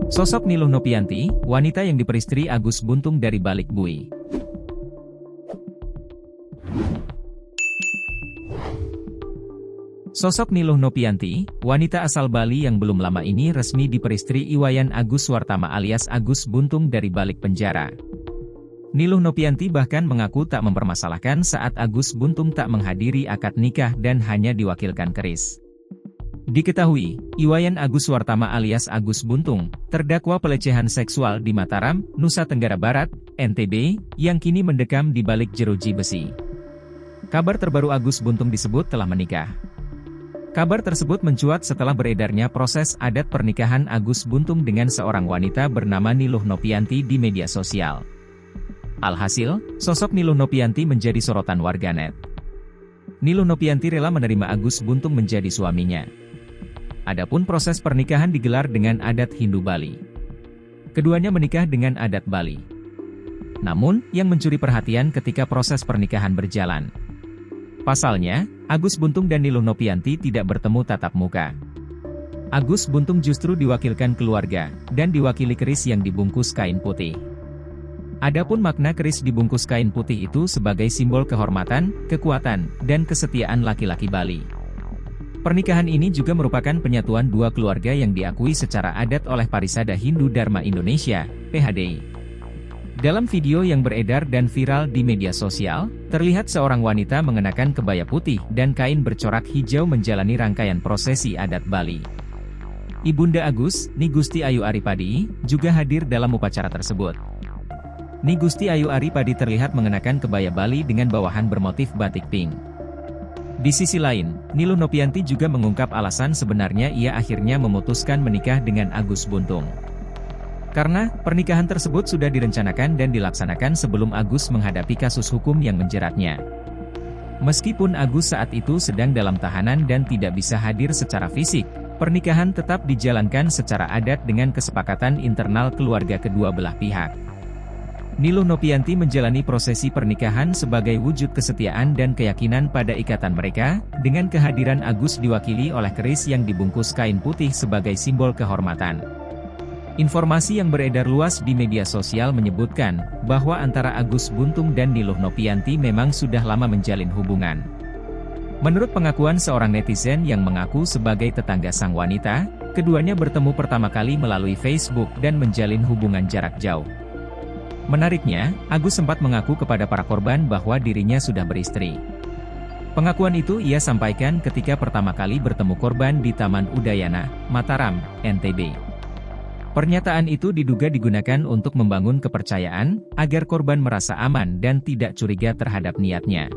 Sosok Niluh Nopyanti, wanita yang diperistri Agus Buntung dari balik bui. Sosok Niluh Nopyanti, wanita asal Bali yang belum lama ini resmi diperistri Iwayan Agus Wartama alias Agus Buntung dari balik penjara. Niluh Nopyanti bahkan mengaku tak mempermasalahkan saat Agus Buntung tak menghadiri akad nikah dan hanya diwakilkan keris. Diketahui, Iwayan Agus Wartama alias Agus Buntung, terdakwa pelecehan seksual di Mataram, Nusa Tenggara Barat, NTB, yang kini mendekam di balik jeruji besi. Kabar terbaru Agus Buntung disebut telah menikah. Kabar tersebut mencuat setelah beredarnya proses adat pernikahan Agus Buntung dengan seorang wanita bernama Niluh Nopyanti di media sosial. Alhasil, sosok Niluh Nopyanti menjadi sorotan warganet. Niluh Nopyanti rela menerima Agus Buntung menjadi suaminya. Adapun proses pernikahan digelar dengan adat Hindu Bali. Keduanya menikah dengan adat Bali. Namun, yang mencuri perhatian ketika proses pernikahan berjalan. Pasalnya, Agus Buntung dan Niluh Nopyanti tidak bertemu tatap muka. Agus Buntung justru diwakilkan keluarga, dan diwakili keris yang dibungkus kain putih. Adapun makna keris dibungkus kain putih itu sebagai simbol kehormatan, kekuatan, dan kesetiaan laki-laki Bali. Pernikahan ini juga merupakan penyatuan dua keluarga yang diakui secara adat oleh Parisada Hindu Dharma Indonesia, PHDI. Dalam video yang beredar dan viral di media sosial, terlihat seorang wanita mengenakan kebaya putih dan kain bercorak hijau menjalani rangkaian prosesi adat Bali. Ibunda Agus, Ni Gusti Ayu Aripadi, juga hadir dalam upacara tersebut. Ni Gusti Ayu Aripadi terlihat mengenakan kebaya Bali dengan bawahan bermotif batik pink. Di sisi lain, Niluh Nopyanti juga mengungkap alasan sebenarnya ia akhirnya memutuskan menikah dengan Agus Buntung. Karena, pernikahan tersebut sudah direncanakan dan dilaksanakan sebelum Agus menghadapi kasus hukum yang menjeratnya. Meskipun Agus saat itu sedang dalam tahanan dan tidak bisa hadir secara fisik, pernikahan tetap dijalankan secara adat dengan kesepakatan internal keluarga kedua belah pihak. Niluh Nopyanti menjalani prosesi pernikahan sebagai wujud kesetiaan dan keyakinan pada ikatan mereka, dengan kehadiran Agus diwakili oleh keris yang dibungkus kain putih sebagai simbol kehormatan. Informasi yang beredar luas di media sosial menyebutkan bahwa antara Agus Buntung dan Niluh Nopyanti memang sudah lama menjalin hubungan. Menurut pengakuan seorang netizen yang mengaku sebagai tetangga sang wanita, keduanya bertemu pertama kali melalui Facebook dan menjalin hubungan jarak jauh. Menariknya, Agus sempat mengaku kepada para korban bahwa dirinya sudah beristri. Pengakuan itu ia sampaikan ketika pertama kali bertemu korban di Taman Udayana, Mataram, NTB. Pernyataan itu diduga digunakan untuk membangun kepercayaan, agar korban merasa aman dan tidak curiga terhadap niatnya.